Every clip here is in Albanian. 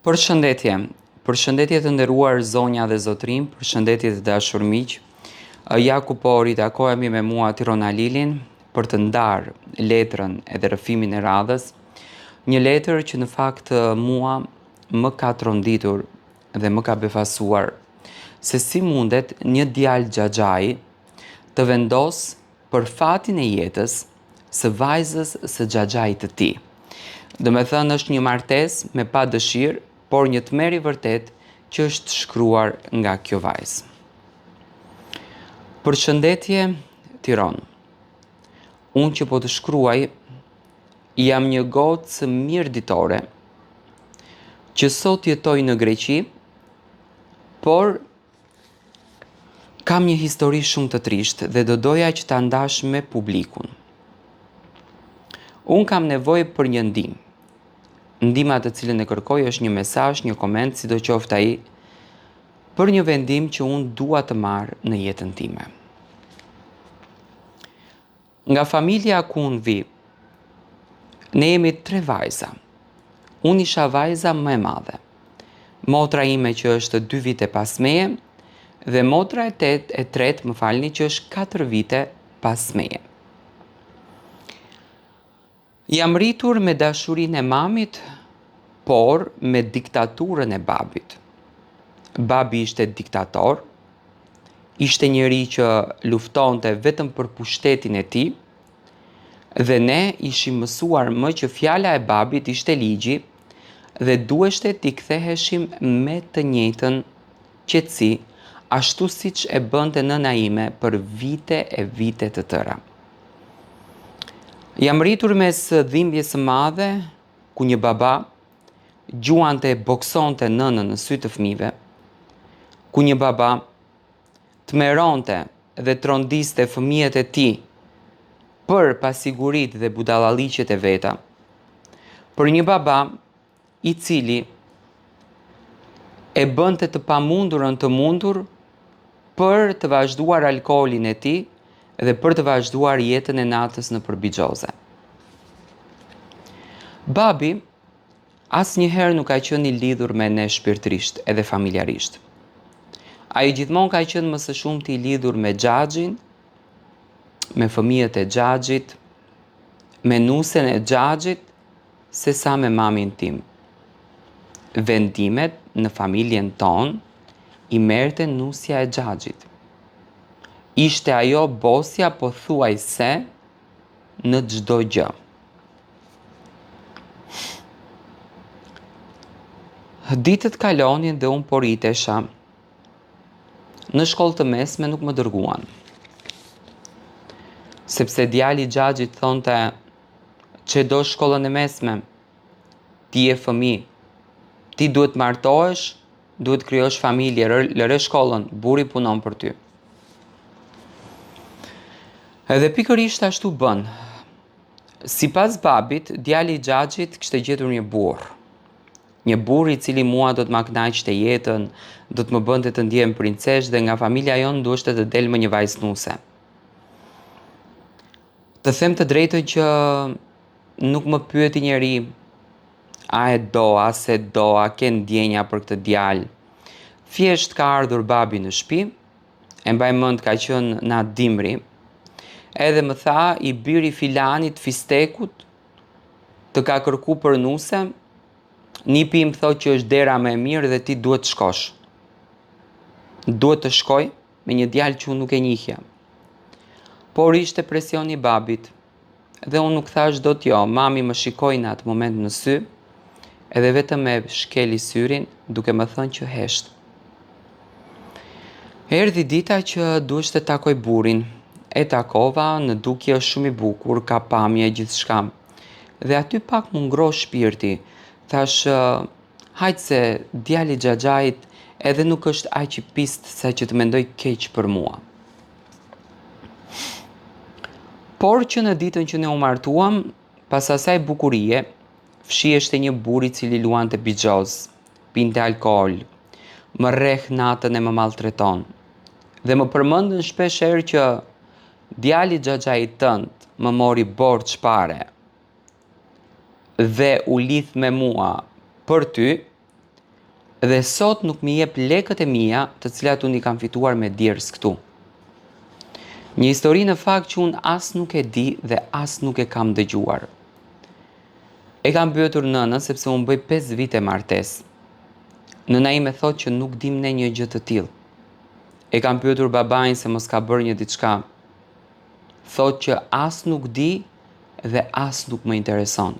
Përshëndetje, përshëndetje të nderuar zonja dhe zotrim, përshëndetje të dashur miq. Ja ku po ritakohemi me mua Tirona Lilin për të ndarë letrën edhe rrëfimin e radhës. Një letër që në fakt mua më ka tronditur dhe më ka befasuar se si mundet një djalë xhaxhai të vendos për fatin e jetës së vajzës së xhaxhait të tij. Do me thënë është një martesë me pa dëshirë, por një tmerr i vërtet që është shkruar nga kjo vajzë. Përshëndetje Tiranë. Unë që po të shkruaj jam një gocë mirëditore që sot jetoj në Greqi, por kam një histori shumë të trishtë dhe do doja që ta ndash me publikun. Unë kam nevojë për një ndihmë. Ndihma të cilën e kërkoj është një mesazh, një koment, sidoqoftë ai, për një vendim që unë dua të marr në jetën time. Nga familja ku unë vi, ne jemi 3 vajza. Unë isha vajza më e madhe. Motra ime që është 2 vite pas meje dhe motra e tretë, më falni, që është 4 vite pas meje. Jam rritur me dashurinë e mamit, por me diktaturën e babit. Babi ishte diktator, ishte njëri që luftonte vetëm për pushtetin e tij, dhe ne ishim mësuar më që fjala e babit ishte ligji dhe duheshte t'i ktheheshim me të njëjtën qetësi, ashtu siç e bënte nëna ime për vite e vite të tëra. Jam rritur mes dhimbjes së madhe, ku një baba gjuante e boksonte nënën në sy të fëmijëve, ku një baba tmeronte dhe trondiste fëmijët e tij për pasiguritë dhe budallalliqet e veta, për një baba i cili e bënte të pamundurën të mundur për të vazhduar alkoolin e tij dhe për të vazhduar jetën e natës në Bixhoze. Babi asnjëherë nuk ka qenë i lidhur me ne shpirtërisht edhe familjarisht. Ai gjithmonë ka qenë më së shumti i lidhur me xhaxhin, me fëmijët e xhaxhit, me nusen e xhaxhit, sesa me mamin tim. Vendimet në familjen tonë i merrte nusja e xhaxhit. Ishte ajo bosja pothuajse në çdo gjë. Ditët kalonin dhe unë po ritesha. Në shkollë të mesme nuk më dërguan. Sepse djali i xhaxhit thonte që do shkollën e mesme, ti je fëmijë, ti duhet martohesh, duhet krijosh familje, lëre shkollën, burri punon për ty. Edhe pikërisht ashtu bën. Sipas babit, djali i xhaxhit kishte gjetur një burr. Një burr i cili mua do të ma kënaqte jetën, do të më bënte të ndjehem princesh dhe nga familja jonë duheshte të del më një vajzë nuse. Të them të drejtën që nuk më pyeti njeri a e do, a se do, a ke ndjenja për këtë djalë. Thjesht ka ardhur babi në shtëpi, e mbaj mend ka qenë natë dimri, edhe më tha i biri filanit fistekut të ka kërku për nuse, nipi im thot që është dera më e mirë dhe ti duhet të shkosh. Duhet të shkoj me një djalë që unë nuk e njihja. Por ishte presioni i babit dhe unë nuk thash dot jo, mami më shikoi në atë moment në sy edhe vetëm e shkeli syrin duke më thënë që hesht. Erdhi dita që duheshte të takoj burrin. E takova, në dukje është shumë i bukur, ka pamje gjithçka. Dhe aty pak më ngroh shpirti. Thash, hajtë se djali i xhaxhait edhe nuk është aq i pist sa që të mendoj keq për mua. Por që në ditën që ne u martuam, pas asaj bukurie, fshiheshte një burr i cili luante Bixhoz, pinte alkool, më rreh natën e më maltreton. Dhe më përmendën shpesh herë që djali i xhaxhait tënd më mori borxh pare dhe u lidh me mua për ty, Dhe sot nuk mi jep lekët e mia, të cilat unë i kam fituar me djerës këtu. Një histori në fakt që unë as nuk e di dhe as nuk e kam dëgjuar. E kam pyetur nënën sepse unë bëj 5 vite martesë. Nëna ime thot që nuk dim ne një gjë të tillë. E kam pyetur babain se mos ka bërë një diçka. Thot që as nuk di dhe as nuk më intereson.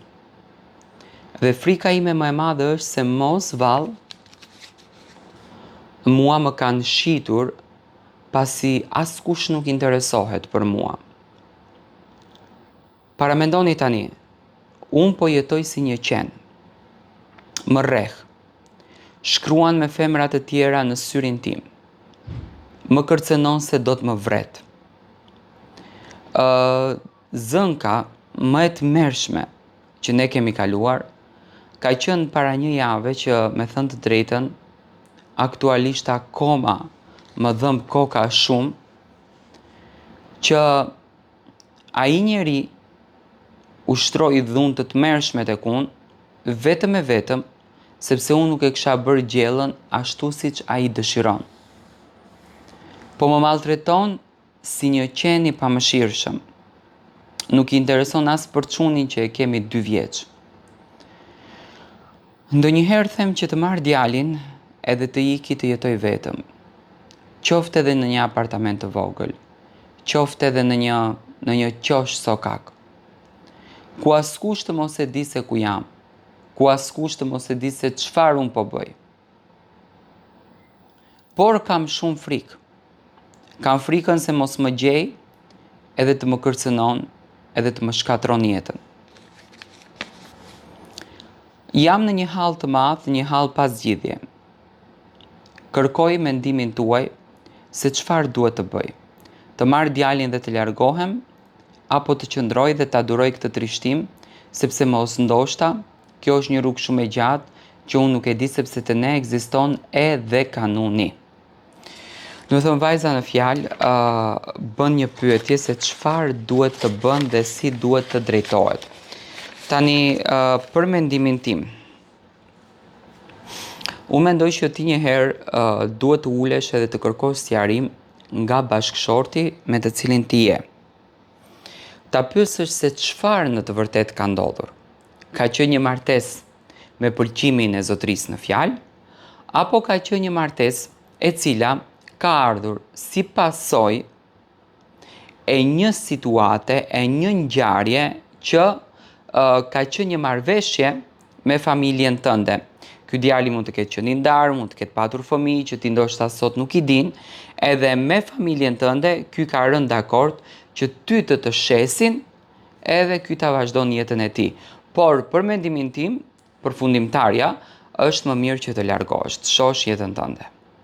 Dhe frika ime më e madhe është se mos vallë mua më kanë shitur pasi askush nuk interesohet për mua. Paramendoni tani, unë po jetoj si një qen. Më rreh. Shkruan me femra të tjera në syrin tim. Më kërcenon se do të më vret. Zënka më e tmerrshme që ne kemi kaluar ka qenë para një jave që, me thënë të drejtën, aktualisht akoma më dhëmb koka shumë, që ai njeri ushtroi dhunë të tmerrshme tek unë, vetëm e vetëm sepse unë nuk e kisha bërë gjellën ashtu siç ai dëshiron. Po më maltreton si një qen i pamëshirshëm. Nuk i intereson as për çunin që e kemi 2 vjeç. Ndonjëherë them që të marr djalin edhe të iki të jetoj vetëm. Qoftë edhe në një apartament të vogël, qoftë edhe në një qosh sokak. Ku askush të mos e di se ku jam, ku askush të mos e di se çfarë unë po bëj. Por kam shumë frikë. Kam frikën se mos më gjej edhe të më kërcënon edhe të më shkatron jetën. Jam në një hall të madh, një hall pa zgjidhje. Kërkoj mendimin tuaj se çfarë duhet të bëj. Të marr djalin dhe të largohem, apo të qëndroj dhe ta duroj këtë trishtim, sepse mos ndoshta kjo është një rrugë shumë e gjatë që unë nuk e di sepse te ne ekziston edhe kanuni. Do të thënë vajza në fjalë bën një pyetje se çfarë duhet të bën dhe si duhet të drejtohet. Tani, për mendimin tim, unë mendoj që ti një herë duhet të ulesh edhe të kërkosh sqarim nga bashkëshorti me të cilin ti je. Ta pyesësh se çfarë në të vërtetë ka ndodhur. Ka qenë një martesë me pëlqimin e zotërisë në fjalë, apo ka qenë një martesë e cila ka ardhur si pasojë e një situate, e një ngjarje që ka qenë një marrëveshje me familjen tënde. Ky djali mund të ketë qenë i ndarë, mund të ketë patur fëmijë që ti ndoshta sot nuk i din, edhe me familjen tënde ky ka rënë dakord që ty të shesin edhe ky ta vazhdon jetën e tij. Por për mendimin tim, përfundimtarja, është më mirë që të largohesh, të shohësh jetën tënde.